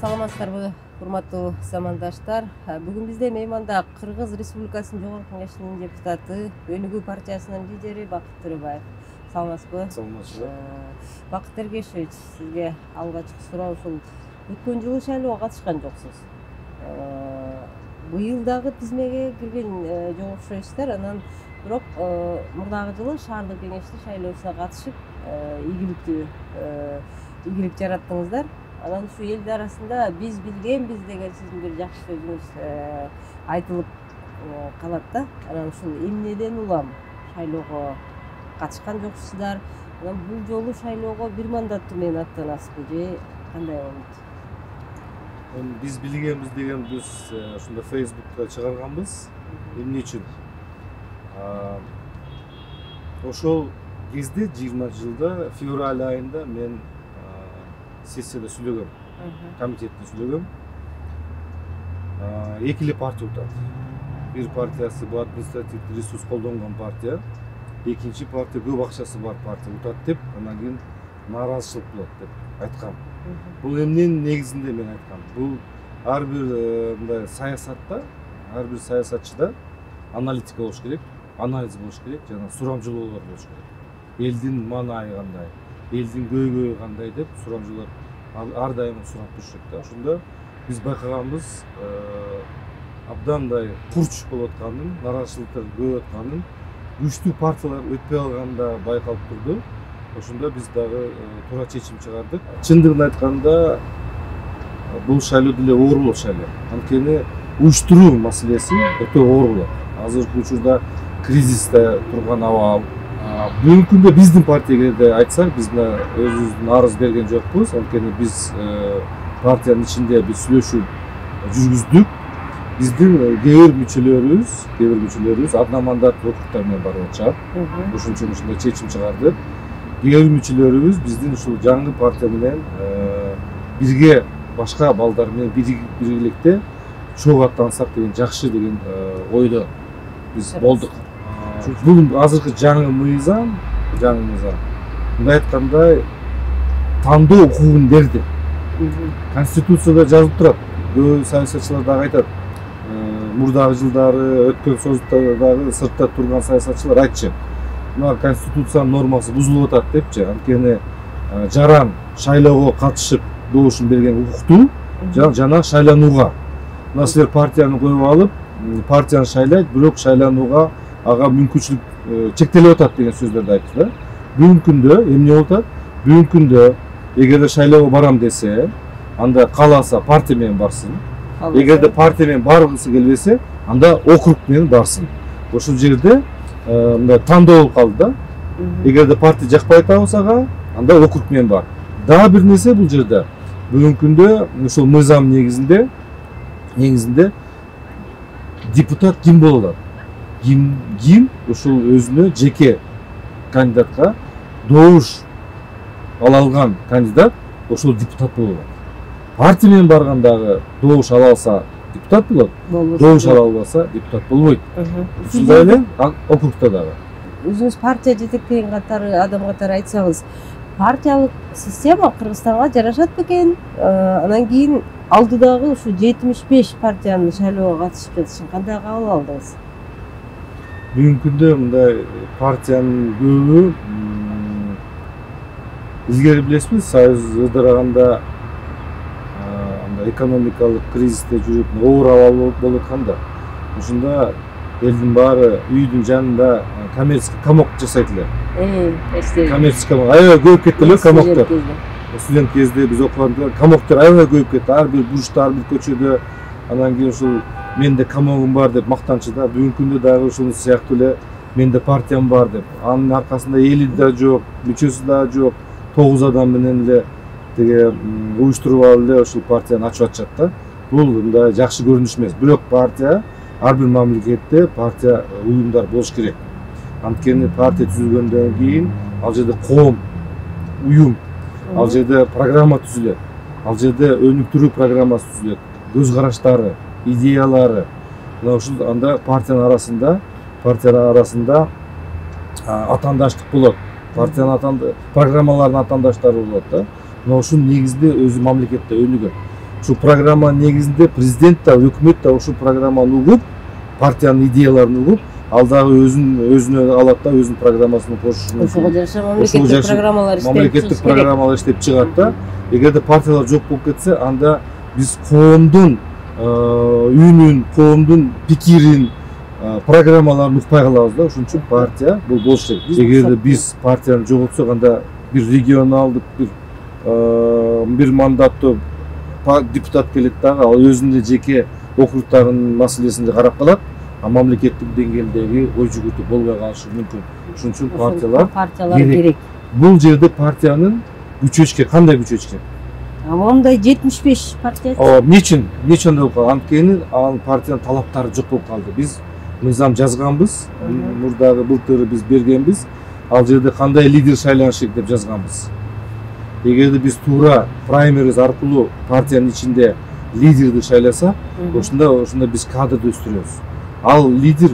Саламатсыздарбы, урматтуу замандаштар. Бүгүн бизде мейманда Кыргыз Республикасынын Жогорку Кеңешинин депутаты, Өнүгүү партиясынын лидери Бакыт Төрөбаев. Саламатсызбы? Саламатсызбы. Бакыт Эргешевич, сизге алгачкы суроо ушул өткөн жылы шайлоого катышкан жоксуз. Быйыл дагы тизмеге кирген жок окшойсуздар. Анан бирок мурдагы жылы шаардык кеңештин шайлоосуна катышып, ийгилик жараттыңыздар. Анан ушу элдин арасында биз билгенбиз деген сиздин бир жакшы сөзүңүз айтылып калат да. Анан ушул эмнеден улам шайлоого катышкан жоксуздар? Анан бул жолу шайлоого бир мандаттуу менен аттанасызбы же кандай болот? Биз билгенбиз деген биз ушунда Facebook'та чыгарганбыз. Эмне үчүн? Ошол кезде 20 жылда февраль айында мен сессияда сүйлөгөм, комитетте сүйлөгөм. Эки эле партия утат. Бир партиясы бул административдик ресурс колдонгон партия, экинчи партия көп акчасы бар партия утат деп, анан кийин нааразычылык болот деп айткам. Бул эмненин негизинде мен айткам? Бул ар бир мындай саясатта, ар бир саясатчыда аналитика болуш керек, анализ болуш керек, жана сурамжылоолор болуш керек. Элдин маанайы кандай, элдин көйгөйү кандай деп сурамжылар ар дайым сурап турушат да. Ошондо биз байкаганбыз, абдан мындай курч болуп атканын, нааразычылыктар көп атканын, күчтүү партиялар өтпөй алганда байкалып турду. Ошондо биз дагы туура чечим чыгардык. Чындыгын айтканда, бул шайлоо деле оор болот шайлоо. Анткени уюштуруу маселеси өтө оор болот. Азыркы учурда кризисте турган абал. Бүгүнкү күндө биздин партияга айтсак, биз өзүбүздүн арыз берген жокпуз. Анткени биз партиянын ичинде биз сүйлөшүү жүргүздүк. Биздин кээ бир мүчөлөрүбүз одномандаттуу округдар менен барып атышат. Ошон үчүн ушундай чечим чыгардык. Кээ бир мүчөлөрүбүз биздин ушул жаңы партия менен бирге башка балдар менен биргеликте чогуу аттансак деген жакшы деген ойдо биз болдук. Бул азыркы жаңы мыйзам, мындай айтканда тандоо укугун берди. Конституцияда жазылып турат. Көп саясатчылар дагы айтат. Мурдагы жылдары өткөн создагы сыртта турган саясатчылар айтчу. Мына конституциянын нормасы бузулуп атат депчи. Анткени жаран шайлоого катышып добушун берген укуктуу жана шайланууга. Мына силер партияны коюп алып, партияны шайлайт, бирок шайланууга ага мүмкүнчүлүк чектелип атат деген сөздөрдү айтты да. Бүгүнкү күндө эмне болуп атат? Бүгүнкү күндө эгерде шайлоого барам десе, анда кааласа партия менен барсын. Эгерде партия менен баргысы келбесе, анда округ менен барсын. Ошол жерде мындай тандоо болуп калды да. Эгерде партия жакпай атабыз ага, анда округ менен бар. Дагы бир нерсе бул жерде. Бүгүнкү күндө ушул мыйзам негизинде депутат ким боло алат? Ким ушул өзүнө жеке кандидатка добуш ала алган кандидат ошол депутат болот. Партия менен баргандагы добуш ала алса депутат болот, добуш ала албаса депутат болбойт. Ушундай эле округда дагы. Өзүңүз партия жетектеген адам катары айтсаңыз, партиялык система Кыргызстанга жарашат бекен? Анан кийин алдыдагы ушу 75 партиянын шайлоого катышып жатышын кандай кабыл алдыңыз? Бүгүнкү күндө мындай партиянын көбү илгери билесизби, союз ыдыраганда экономикалык кризисте жүрүп, оор абал болуп атканда, ушунда элдин баары үйдүн жанында коммерческий комок жасайт эле. Коммерческий комок аябай көбөйүп кетти эле комоктор. Студент кезде биз окуганда комоктор аябай көбөйүп кетти. Ар бир бурчта, ар бир көчөдө, анан кийин ушул менде комогум бар деп мактанчу да. Бүгүнкү күндө дагы ушул сыяктуу эле менде партиям бар деп. Анын аркасында эли да жок, мүчөсү да жок, 9 адам менен эле теге уюштуруп алып эле ушул партияны ачып атышат да. Бул мындай жакшы көрүнүш эмес. Бирок партия ар бир мамлекетте партия уюмдар болуш керек. Анткени партия түзүлгөндөн кийин ал жерде коом, уюм, ал жерде программа түзүлөт. Ал жерде өнүктүрүү программасы түзүлөт. Көз караштары, идеялары. Мына ушул анда партиянын арасында атаандаштык болот. Партиянын программаларынын атаандаштары болот да. Мына ушул негизде өзү мамлекетте өнүгөт. Ушул программанын негизинде президент да, өкмөт да ушул программаны угуп, партиянын идеяларын угуп, ал дагы өзүнө алат да, өзүнүн программасын кошушу мүмкүн. Ошого жараша мамлекеттик программалар иштеп мамлекеттик программалар иштеп чыгат да. Эгерде партиялар жок болуп кетсе, анда биз коомдун үнүн, коомдун пикирин, программаларын укпай калабыз да. Ошон үчүн партия бул болуш керек. Эгерде биз партияны жоготсок, анда бир регионалдык бир мандаттуу депутат келет дагы, ал өзүнүн жеке округтарынын маселесин карап калат, а мамлекеттик деңгээлдеги ой жүгүртүү болбой калышы мүмкүн. Ошон үчүн партиялар керек. Бул жерде партиянын күчөш керек. Кандай күчөш керек? Мондай 75 партия. Нечин андай болуп калды? Анткени ал партиянын талаптары жок болуп калды. Биз мыйзам жазганбыз, мурдагы былтыр биз бергенбиз. Ал жерде кандай лидер шайланыш керек деп жазганбыз. Эгерде биз туура праймериз аркылуу партиянын ичинде лидерди шайласак, ошондо биз кадрды өстүрөбүз. Ал лидер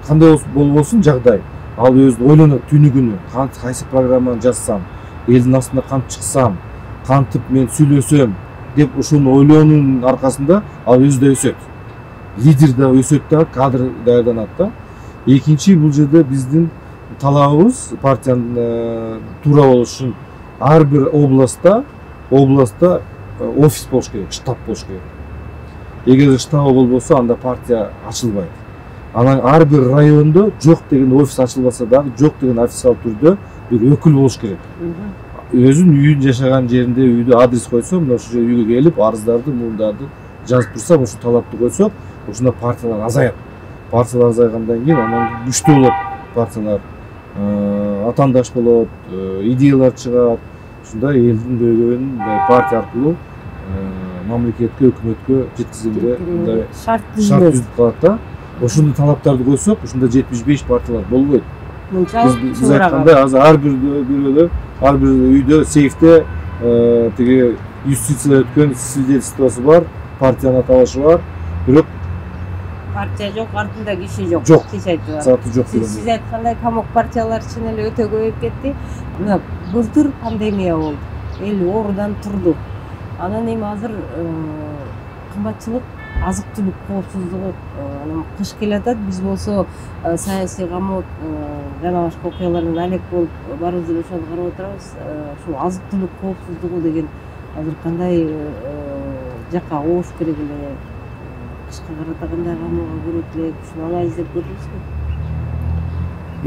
кандай болбосун жагдай, ал өзү ойлонот түнү күнү, кайсы программаны жазсам, элдин астына кантип чыксам, кантип мен сүйлөсөм деп ушуну ойлоонун аркасында ал өзү да өсөт. Лидер да өсөт да, кадр даярданат да. Экинчи, бул жерде биздин талабыбыз партиянын туура болушу үчүн ар бир областта офис болуш керек, штаб болуш керек. Эгер штабы болбосо, анда партия ачылбайт. Анан ар бир райондо жок деген офис ачылбаса дагы, жок деген официалдуу түрдө бир өкүл болуш керек. Өзүнүн үйүн жашаган жеринде үйдө адрес койсо, мына ошол жерге үйгө келип арыздарды, муңдарды жазып турса, ошол талапты койсок, ошондо партиялар азаят. Партиялар азайгандан кийин анан күчтүү болот партиялар, атаандаш болот, идеялар чыгат. Ушундай элдин көйгөйүн партия аркылуу мамлекетке, өкмөткө жеткизгенде мындай шарт түзүлүп калат да. Ошондой талаптарды койсок, ошондо 75 партиялар болбойт. Биз айткандай, азыр ар бир үйдө, сейфте тиги юстиция өткөн свидетельствосу бар, партиянын аталышы бар, бирок партия жок, артында киши жок. Заты жок. Сиз айткандай, комок партиялар чын эле өтө көбөйүп кетти. Мына былтыр пандемия болду. Эл оорудан турду. Анан эми азыр кымбатчылык, азык-түлүк коопсуздугу, анан кыш келатат. Биз болсо саясий камоо жана башка окуялардан алек болуп барыбыз эле ошону карап отурабыз. Ушул азык-түлүк коопсуздугу деген азыр кандай жакка оош керек эле? Кышка карата кандай камоого көрөт элек? Ушуну анализдеп көрдүңүзбү?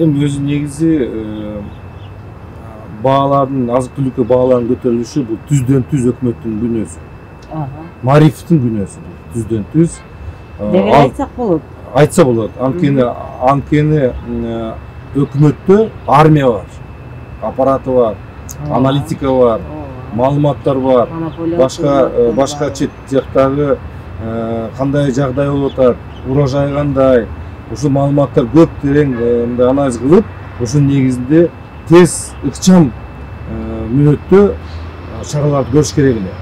Эми өзү негизи баалардын, азык-түлүккө баалардын көтөрүлүшү бул түздөн түз өкмөттүн күнөөсү. Мариптин күнөөсү түздөн түз. Деген айтсак болот. Айтса болот. Анткени өкмөттө армия бар, аппараты бар, аналитика бар, маалыматтар бар, башка чет жактагы кандай жагдай болуп атат, урожай кандай, ушул маалыматтар көп терең мындай анализ кылып, ошонун негизинде тез, ыкчам мүнөттө чараларды көрүш керек эле.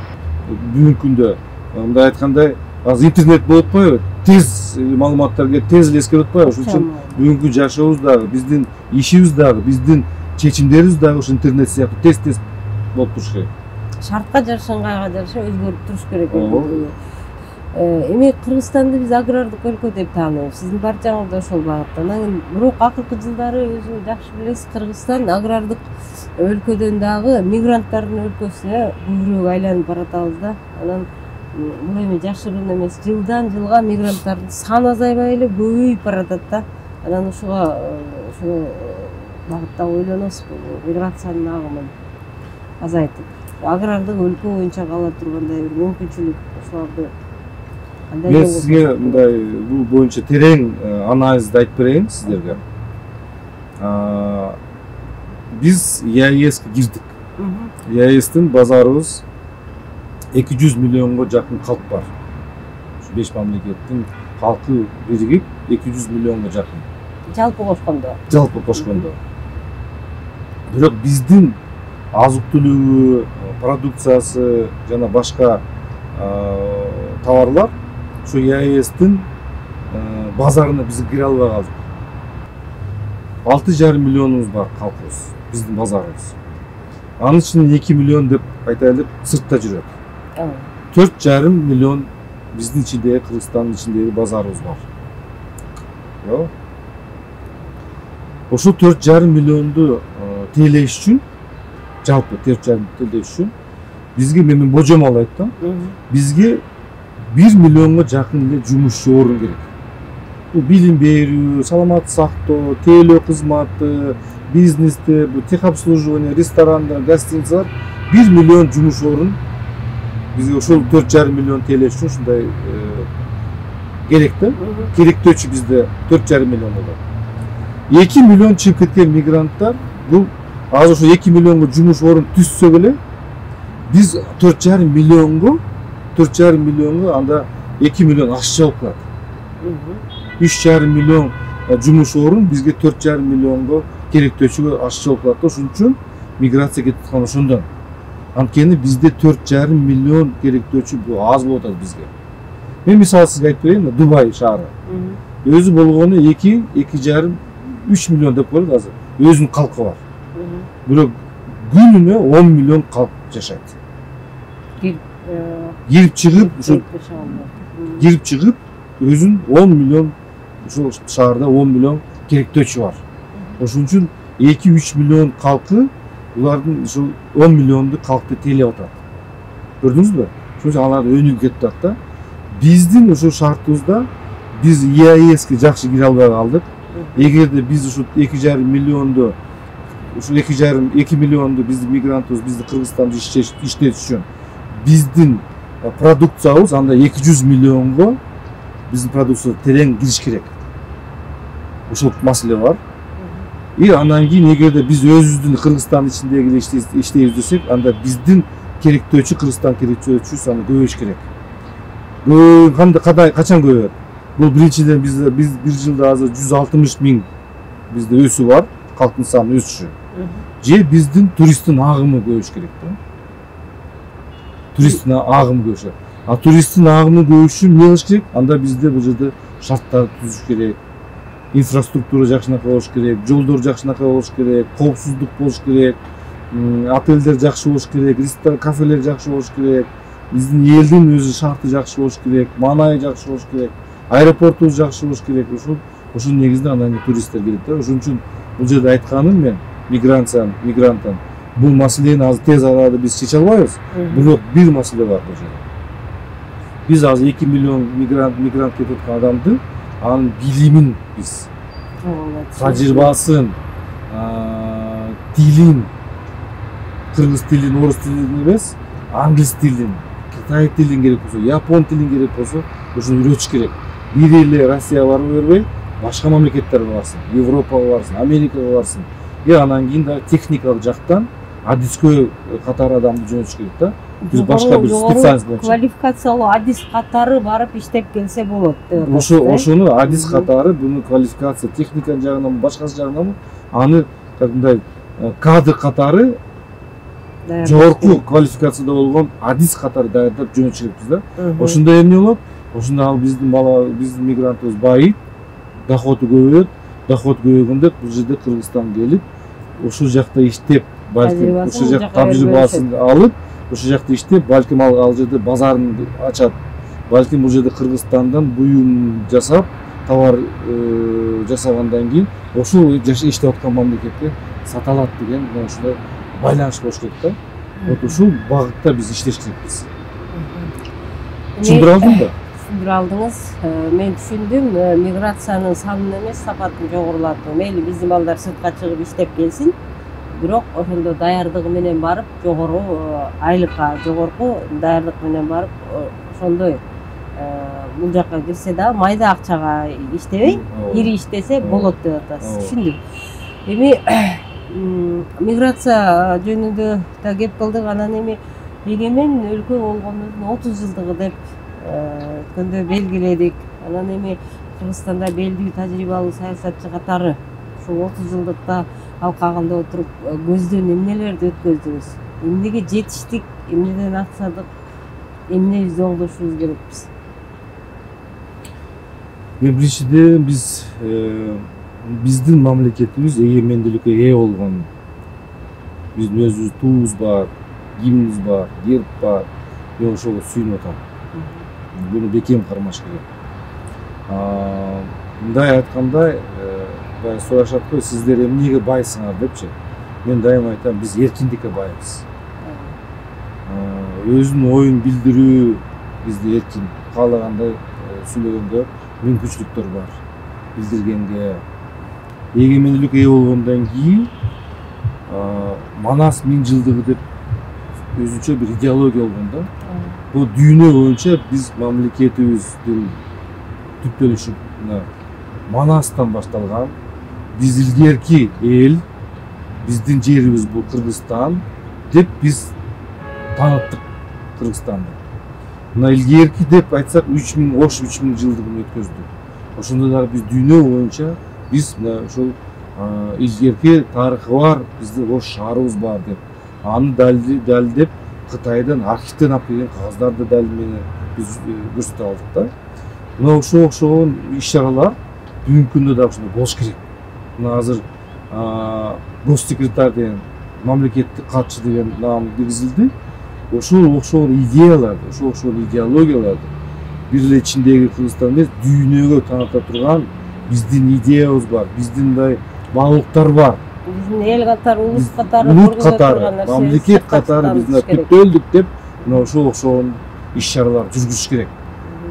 Бүгүнкү күндө мындай айткандай, азыр интернет болуп атпайбы? Тез маалыматтар келип, тез эле эскерип атпайбы? Ошон үчүн бүгүнкү жашообуз дагы, биздин ишибиз дагы, биздин чечимдерибиз дагы ушу интернет сыяктуу тез болуп туруш керек. Шартка жараша, ыңгайга жараша өзгөрүп туруш керек. Эми Кыргызстанды биз агрардык өлкө деп тааныбыз. Сиздин партияңыз да ошол багытта. Бирок акыркы жылдары өзүңүз жакшы билесиз, Кыргызстан агрардык өлкөдөн дагы мигранттардын өлкөсүнө көбүрөөк айланып баратабыз да. Анан бул эми жашыруун эмес. Жылдан жылга мигранттардын саны азайбай эле көбөйүп баратат да. Анан ушуга багытта ойлоносузбу? Миграциянын агымын азайтып, агрардык өлкө боюнча кала тургандай бир мүмкүнчүлүк ушуларды. Мен сизге мындай бул боюнча терең анализди айтып берейин сиздерге. Биз ЕАЭСке кирдик. ЕАЭСтин базарыбыз 200 миллионго жакын калк бар. Ушу 5 мамлекеттин калкы биригип 200 миллионго жакын. Жалпы кошкондо. Бирок биздин азык-түлүгү, продукциясы жана башка товарлар ушу ЕАЭСтин базарына биз кире албай калдык. 6,5 миллионубуз бар калкыбыз, биздин базарыбыз. Анын ичинен 2 миллион деп айтайлы сыртта жүрөт. Ооба. 4,5 миллион биздин ичиндеги Кыргызстандын ичиндеги базарыбыз бар. Yo. Ошо 4,5 миллионду тейлеш үчүн, жалпы 4,5 тейлеш үчүн бизге мен божомол айттым. Бизге 1 миллионго жакын эле жумушчу орун керек. Бул билим берүү, саламаттык сактоо, тейлөө кызматы, бизнесте, бул техобслуживание, ресторандар, гостиницалар 1 миллион жумуш орун бизге ошол 4,5 миллион тейлеш үчүн ушундай керек да. Керектөөчү бизде 4,5 миллион болот. 2 миллион чыгып кеткен мигранттар, бул азыр ошо 2 миллионго жумуш орун түзсө эле биз 4,5 миллионго анда 2 миллион ашча болуп калат. 3,5 миллион жумуш орун бизге 4,5 миллионго керектөөчүгө ашча болуп калат. Ошон үчүн миграция кетип аткан ошондон. Анткени бизде 4,5 миллион керектөөчү бул аз болуп атат бизге. Мен мисалы сизге айтып берейин, Дубай шаары. Өзү болгону 2,5 3 миллион деп коелу азыр. Өзүнүн калкы бар. Бирок күнүнө 10 миллион калк жашайт. Кирип чыгып өзүнүн 10 миллион ушул шаарда 10 миллион керектөөчү бар. Ошон үчүн 2-3 миллион калкы булардын ушул 10 миллионду калкты тейлеп атат. Көрдүңүзбү? Ошон үчүн алар өнүгүп кетип атат да. Биздин ушул шартыбызда биз ЕАЭСке жакшы кире албай калдык. Эгерде биз ушул 2,5 миллионду ушул 2 миллионду биздин мигрантыбыз биздин Кыргызстанда иштеш үчүн биздин продукциябыз анда 200 миллионго биздин продукция терең кириш керек. Ушул маселе бар. И андан кийин эгерде биз өзүбүздүн Кыргызстандын ичиндеги эле иштейбиз десек, анда биздин керектөөчү Кыргызстан керектөөчү саны көбөйүш керек. Качан көбөйөт? Бул биринчиден биз бир жылда азыр 160 миң бизде өсүү бар, калктын саны өсүшү. Же биздин туристтин агымы көбөйүш керек да. Туристтин агымы көбөйүш. А туристтин агымы көбөйүш үчүн эмне кылыш керек? Анда бизде бул жерде шарттарды түзүш керек. Инфраструктура жакшынакай болуш керек, жолдор жакшынакай болуш керек, коопсуздук болуш керек, отелдер жакшы болуш керек, ресторан, кафелер жакшы болуш керек. Биздин элдин өзү шарты жакшы болуш керек, маанайы жакшы болуш керек, аэропортубуз жакшы болуш керек. Ошол негизинде анан туристтер келет да. Ошон үчүн бул жерде айтканым мен мигранттан бул маселени азыр тез арада биз чече албайбыз. Бирок бир маселе бар бул жерде. Биз азыр 2 миллион мигрант кетип аткан адамды анын билимин биз, тажрыйбасын, тилин, кыргыз тилин, орус тилин эмес, англис тилин, кытай тилин керек болсо, япон тилин керек болсо, ошону үйрөтүш керек. Бир эле Россияга барып бербей, башка мамлекеттерге барсын, Европага барсын, Америкага барсын. И анан кийин да техникалык жактан адискө катары адамды жөнөтүш керек да. Биз башка бир специалист боюнча квалификациялуу адис катары барып иштеп келсе болот. Ошону адис катары, буну квалификация, техника жагынан, башкасы жагынан аны кандай кадр катары жогорку квалификацияда болгон адис катары даярдап жөнөтүш керекпиз да. Ошондо эмне болот? Ошондо ал биздин мигрантыбыз байыйт, доходу көбөйөт. Доход көбөйгөндө бул жерде Кыргызстанга келип, ошол жакта иштеп, балким ошол жак тажрыйбасын алып, ошол жакта иштеп, балким ал жерде базарын ачат. Балким бул жерде Кыргызстандан буюм жасап, товар жасагандан кийин ошол иштеп аткан мамлекетке сата алат деген ушундай байланыш болуш керек да. Вот ушул багытта биз иштеш керекпиз. Түшүндүрө алдымбы? Түшүндүрө алдыңыз. Мен түшүндүм. Миграциянын санын эмес, сапатын жогорулатуу. Мейли биздин балдар сыртка чыгып иштеп келсин. Бирок ошондо даярдыгы менен барып, жогору айлыкка, жогорку даярдык менен барып, ошондой бул жакка кирсе да майда акчага иштебей, ири иштесе болот деп атасыз. Түшүндүм. Эми миграция жөнүндө да кеп кылдык. Анан эми эгемен өлкө болгонубуздун 30 жылдыгы деп өткөндө белгиледик. Анан эми Кыргызстанда белгилүү тажрыйбалуу саясатчы катары ушул 30 жылдыкта алкагында отуруп көздөн эмнелерди өткөздүңүз? Эмнеге жетиштик, эмнеден аксадык, эмнебизди оңдошубуз керекпиз? Биринчиден биздин мамлекетибиз эгемендүүлүккө ээ болгон биздин өзүбүздүн туубуз бар, гимнибиз бар, герб бар. Мен ошого сүйүнүп атам. Буну бекем кармаш керек. Мындай айтканда, баягы сурашат го, сиздер эмнеге байсыңар депчи. Мен дайым айтам, биз эркиндикке байбыз. Өзүнүн оюн билдирүү бизде эркин, каалагандай сүйлөгөнгө мүмкүнчүлүктөр бар. Билдиргенге эгемендүүлүккө ээ болгондон кийин Манас 1000 жылдыгы деп өзүнчө бир идеология болгон да. Бул дүйнө боюнча биз мамлекетибиздин түптөлүшү Манастан башталган. Биз илгерки эл, биздин жерибиз бул Кыргызстан деп биз таныттык Кыргызстанды. Мына илгерки деп айтсак 3000 Ош 3000 жылдыгын өткөздүк. Ошондо дагы биз дүйнө боюнча биз мына ошол илгерки тарыхы бар биздин Ош шаарыбыз бар деп аны далилдеп Кытайдан архивден алып келген кагаздарды далил менен биз көрсөтүп алдык да. Мына ошого окшогон иш-чаралар бүгүнкү күндө дагы ушундай болуш керек. Мына азыр госсекретарь деген мамлекеттик катчы деген наам киргизилди. Ошол окшогон идеяларды, ошол окшогон идеологияларды бир эле ичиндеги Кыргызстан эмес, дүйнөгө таныта турган биздин идеябыз бар, биздин мындай баалуулуктар бар. Биздин эл катары, улус катары, улут катары, мамлекет катары биз түптөлдүк деп мына ошол окшогон иш-чаралар жүргүзүш керек.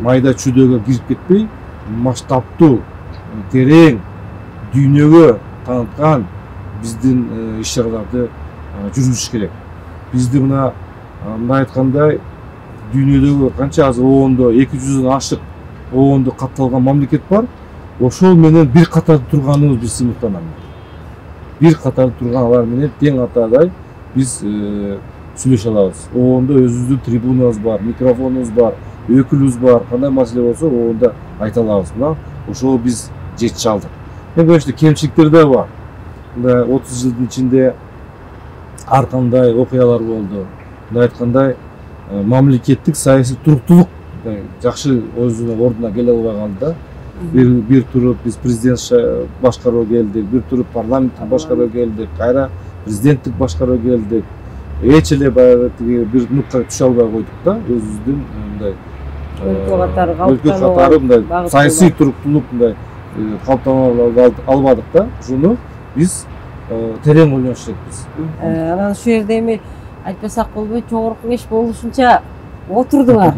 Майда чүйдөгө кирип кетпей, масштабтуу, терең, дүйнөгө таныткан биздин иш-чараларды жүргүзүш керек. Бизди мына мындай айткандай дүйнөдөгү канча азыр оондо 200дөн ашык оондо катталган мамлекет бар. Ошол менен бир катарда турганыбыз бир сыймыктанам. Бир катарда турган алар менен тең катардай биз сүйлөшө алабыз. ООНдо өзүбүздүн трибунабыз бар, микрофонубуз бар, өкүлүбүз бар. Кандай маселе болсо ООНдо айта алабыз. Мына ошого биз жетише алдык. Конечно, кемчиликтер да бар. Мындай 30 жылдын ичинде ар кандай окуялар болду. Мындай айткандай мамлекеттик саясий туруктуулук жакшы өзүнүн ордуна келе албай калды да. Bir turup biz prezident başkarıya geldik, bir turup parlamentin başkarıya geldik, kayra prezidentlik başkarıya geldik. Eçile bir nokta düşe almaya koyduk da özümüzün ülke katarı sayısı turukluluk kalktırma almadık da şunu biz tereң oynaştık biz. Anan şu yerde mi айтпасак болбойт, жогорку кеңеш болушунча отурдуңар.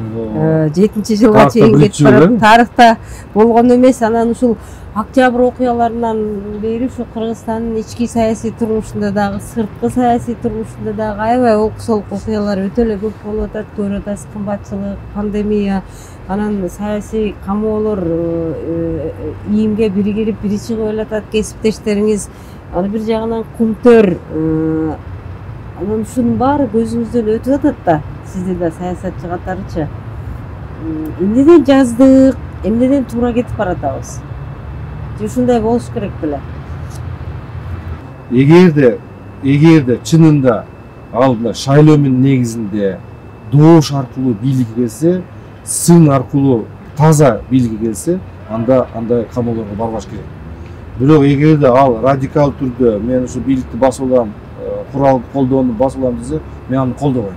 7-жылга чейин кетип барып, тарыхта болгон эмес. Анан ушул октябрь окуяларынан бери ушу Кыргызстандын ички саясий турмушунда дагы, сырткы саясий турмушунда дагы аябай олку-солку окуялар өтө эле көп болуп атат. Көрүп атасыз, кымбатчылык, пандемия, анан саясий камоолор ийимге бири кирип, бири чыгып элатат, кесиптештериңиз. Аны бир жагынан кумтөр. Анан ушунун баары көзүңүздөн өтүп атат да, сизде да саясатчы катарычы. Эмнеден жаздык, эмнеден туура кетип баратабыз? Же ушундай болуш керек беле? Эгерде чынында ал шайлоо менен негизинде добуш аркылуу бийликке келсе, сын аркылуу таза бийликке келсе, анда андай камоолорго барбаш керек. Бирок эгерде ал радикал түрдө мен ушу бийликти басып алам, курал колдоону басып алам десе, мен аны колдобойм.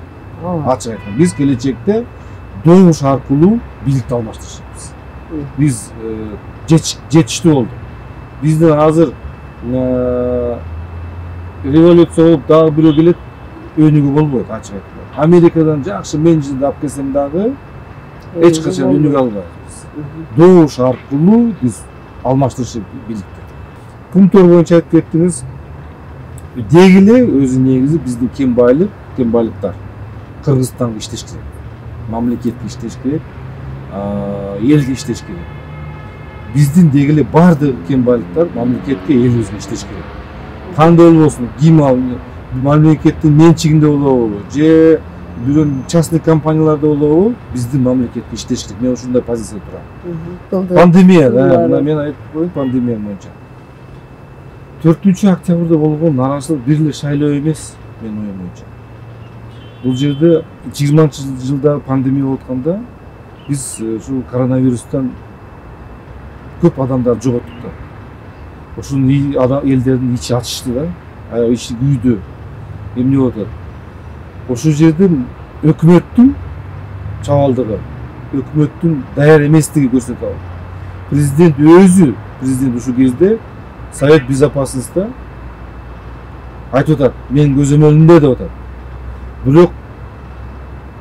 Ачык айтканда, биз келечекте добуш аркылуу бийликти алмаштырышыбыз. Биз жетиштүү болдук. Биздин азыр революция болуп дагы бирөө келет, өнүгүү болбойт, ачык айтканда. Америкадан жакшы менеджерди алып келсем дагы эч качан өнүгө албайбыз. Добуш аркылуу биз алмаштырышып бийликти. Пункттар боюнча айтып кеттиңиз. Деги эле өзү негизи биздин кембайлыктар. Кыргызстанга иштеш керек. Мамлекетке иштеш керек. Элге иштеш керек. Биздин деги эле бардык кембайлыктар мамлекетке, элибизге иштеш керек. Кандай болбосун, ким мамлекеттин менчигинде болобу, же бирөө частный компанияларда болобу, биздин мамлекетке иштеш керек. Мен ушундай позицияда турам. Пандемия, мен айтып коеюн, пандемия боюнча. 4-октябрда болгон нараачылык бир эле шайлоо эмес, менин оюм боюнча. Бул жерде 20-жылдагы пандемия болуп атканда биз ушул коронавирустан көп адамдарды жоготтук да. Ушул элдердин ичи ачышты да, ичи күйдү. эмне болуп атат? Ошол жерде өкмөттүн чабалдыгы, өкмөттүн даяр эместиги көрсөтүп атат. Президент ушул кезде Совет Безопасностьта айтып атат, мен көзөмөлүмдө деп атат.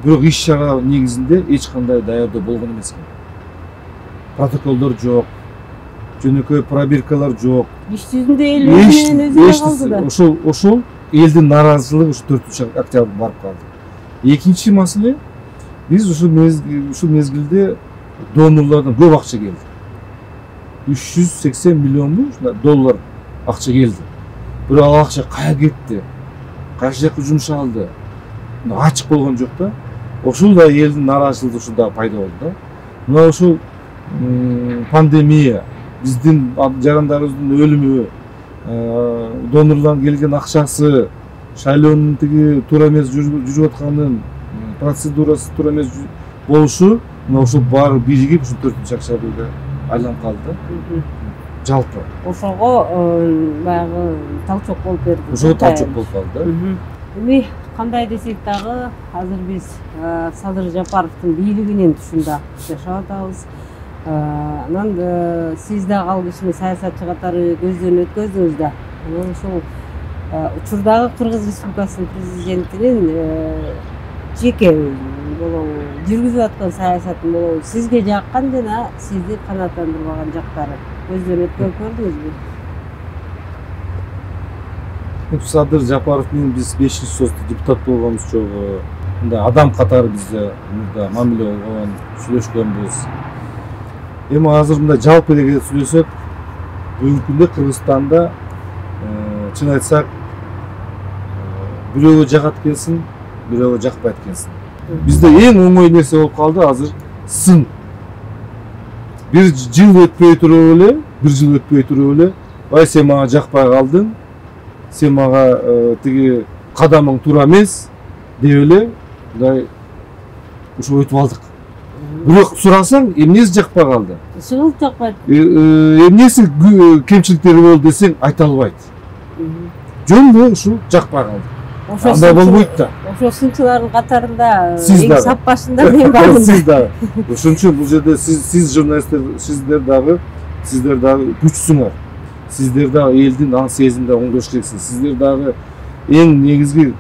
Бирок иш-чара негизинде эч кандай даярдоо болгон эмес экен. Протоколдор жок, жөнөкөй пробиркалар жок. Иш жүзүндө эл өзүнө калды да. Ошол элдин нааразычылыгы ушу 4-октябрь барып калды. Экинчи маселе, биз ушул мезгилде донорлордон көп акча келди. 380 миллион доллар акча келди. Бирок ал акча каяга кетти? Кайсы жака жумшалды? Ачык болгон жок да. Ошол да элдин нааразычылыгы ушул да пайда болду да. Мына ушул пандемия, биздин жарандарыбыздын өлүмү, донорлордон келген акчасы, шайлоонун тиги туура эмес жүрүп атканын процедурасы туура эмес болушу, мына ушул баары биригип ушу 4-октябрга айланып калды да. Жалпы ошого баягы талчок болуп берди. Ошого талчок болуп калды да. Эми кандай десек дагы азыр биз Садыр Жапаровдун бийлигинин тушунда жашап атабыз. Анан сиз дагы ал кишини саясатчы катары көздөн өткөздүңүз да. Анан ушул учурдагы Кыргыз Республикасынын президентинин жеке жүргүзүп аткан саясатын болобу сизге жаккан жана сизди канааттандырбаган жактары көздөн өткөрүп көрдүңүзбү? Садыр Жапаров менен биз 5-созду депутат болгонбуз жогу. Мындай адам катары бизде мурда мамиле болгон, сүйлөшкөнбүз. Эми азыр мындай жалпы эле сүйлөсөк, бүгүнкү күндө Кыргызстанда чын айтсак, бирөөгө жагат экенсиң, бирөөгө жакпайт экенсиң. Бизде эң оңой нерсе болуп калды азыр сын. Бир жыл өтпөй туруп эле, ай сен мага жакпай калдың, сен мага тиги кадамың туура эмес деп эле мындай ушул өтүп алдык. Бирок сурасаң, эмнеси жакпай калды? Ишиңиз жакпайт. Эмнеси кемчиликтери болду десең, айта албайт. Жөн ушул жакпай калды. Андай болбойт да. Ошол сынчылардын катарында эң сап башында мен бармын. Сиз дагы. Ошон үчүн бул жерде сиз журналисттер, сиздер дагы күчсүңөр. Сиздер дагы элдин аң сезимин оңдош керексиз. Сиздер дагы эң негизги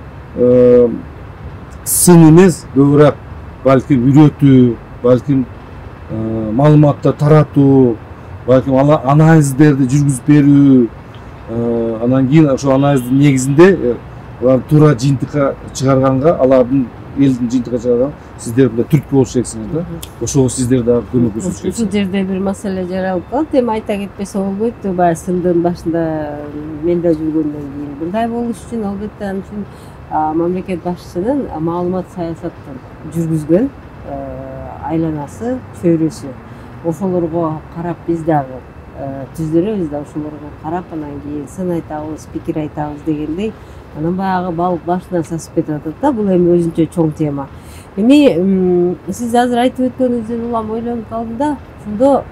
сын эмес, көбүрөөк балким үйрөтүү, балким маалыматты таратуу, балким анализдерди жүргүзүп берүү, анан кийин ошол анализдин негизинде алар туура жыйынтыкка чыгарганга, алардын элдин жыйынтыкка чыгарганга сиздер мындай түрткү болуш керексиңер да. Ошого сиздер дагы көмөкөсүш керексиңер. Ушул жерде бир маселе жаралып калат. Эми айта кетпесе болбойт. Баягы сындын башында мен да жүргөндөн кийин мындай болуш үчүн албетте ал үчүн мамлекет башчысынын маалымат саясатын жүргүзгөн айланасы, чөйрөсү. Ошолорго карап биз дагы түздүрөбүз да, ошолорго карап анан кийин сын айтабыз, пикир айтабыз дегендей. Анан баягы балык башынан сасып кетип атат да. Бул эми өзүнчө чоң тема. Эми сиз азыр айтып өткөнүңүздөн улам ойлонуп калдым да. Ошондо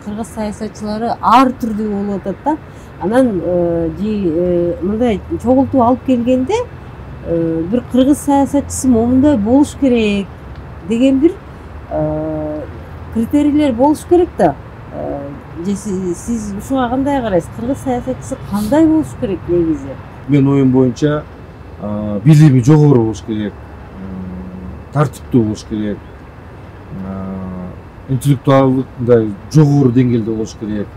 кыргыз саясатчылары ар түрдүү болуп атат да. Анан мындай чогултуп алып келгенде бир кыргыз саясатчысы момундай болуш керек деген бир критерийлер болуш керек да. Сиз ушуга кандай карайсыз? Кыргыз саясатчысы кандай болуш керек негизи? Мен оюм боюнча билими жогору болуш керек, тартиптүү болуш керек, интеллектуалдык мындай жогору деңгээлде болуш керек,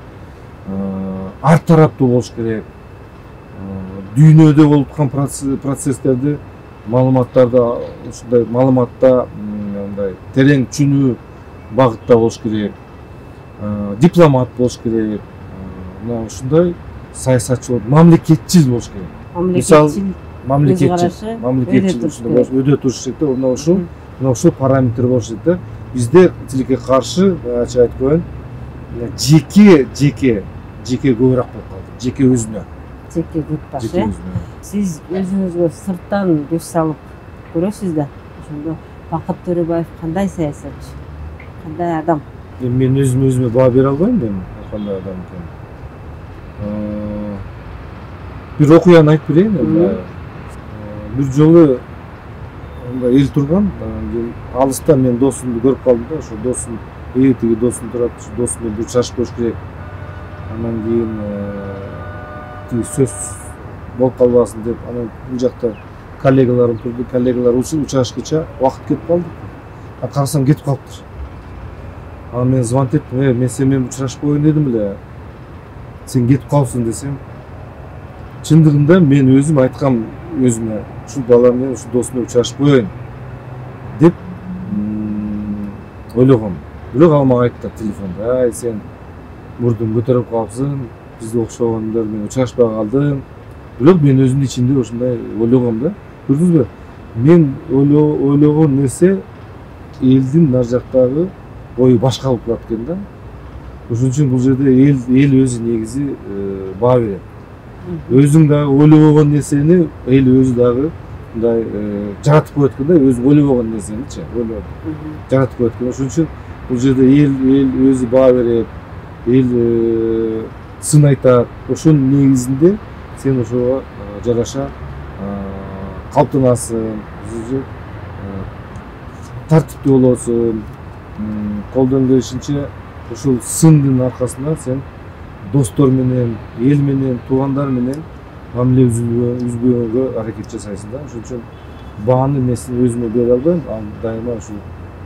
ар тараптуу болуш керек. Дүйнөдө болуп аткан процесстерди, маалыматтарды ушундай маалыматта мындай терең түшүнүү багытта болуш керек, дипломат болуш керек, мына ушундай саясатчы болуп, мамлекетчил болуш керек. Мамлекетчил өдө туруш керек да. Мына ушул параметр болуш керек да. Бизде тилекке каршы ачык айтып коеюн, жеке көбүрөөк болуп калды. Жеке өзүнө. Жеке группа. Сиз өзүңүзгө сырттан көз салып көрөсүз да. Ошондо Бакыт Төрөбаев кандай саясатчы? Кандай адам? Мен өзүмө баа бере албайм да, кандай адам экенин. Бир окуяны айтып берейин. бир жолу мындай эл турган, алыста мен досумду көрүп калдым да, ошо досум тиги досум турат, ошо досум менен учрашып коюш керек. Анан кийин тиги сөз болуп калбасын деп, анан бул жакта коллегаларым турду, коллегалар учрашкыча убакыт кетип калды. Карасам кетип калыптыр. Анан мен звонить эттим, мен сен менен учрашып коеюн дедим эле. Сен кетип калыпсың десем, чындыгында мен өзүм айткам өзүмө, ушул бала менен ушул досум менен учрашып коеюн деп ойлогом. Бирок ал мага айтты телефондо, ай сен мурдун көтөрүп калыпсың, бизде окшогондор менен учрашпай калдың. Бирок мен өзүмдүн ичимде ушундай ойлогом да. Көрдүңүзбү? Мен ойлогон нерсе элдин нар жактагы ою башка болуп калат экен да. Ошон үчүн бул жерде эл өзү негизи баа берет. Өзүң дагы ойлобогон нерсени эл өзү дагы мындай жаратып коет экен да, өзү ойлобогон нерсеничи, жаратып коет экен. Ошон үчүн бул жерде эл өзү баа берет, эл сын айтат. Ошонун негизинде сен ошого жараша калыптанасың, тартиптүү болосуң, колдон келишинче ушул сындын аркасында сен достор менен, эл менен, туугандар менен мамиле үзбөгөнгө аракет жасайсың да. Ошон үчүн бааны мен өзүмө бере албайм, ал дайыма ушул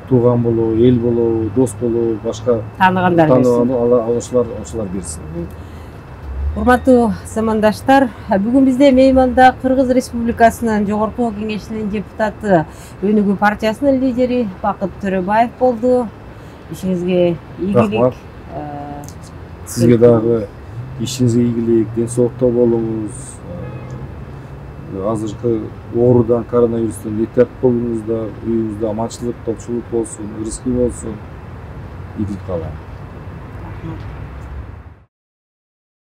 тууган болобу, эл болобу, дос болобу, башка тааныгандар ошолор берсин. Урматтуу замандаштар, бүгүн бизде мейманда Кыргыз Республикасынын Жогорку Кеңешинин депутаты, Өнүгүү партиясынын лидери Бакыт Төрөбаев болду. Ишиңизге ийгилик. Сизге дагы ишиңизге ийгилик, ден соолукта болуңуз. Азыркы оорудан, коронавирустан эhtiyat болуңуздар, үйүңүздө аманчылык, топчулук болсун, ырыскы болсун. Ийгилик каалайм.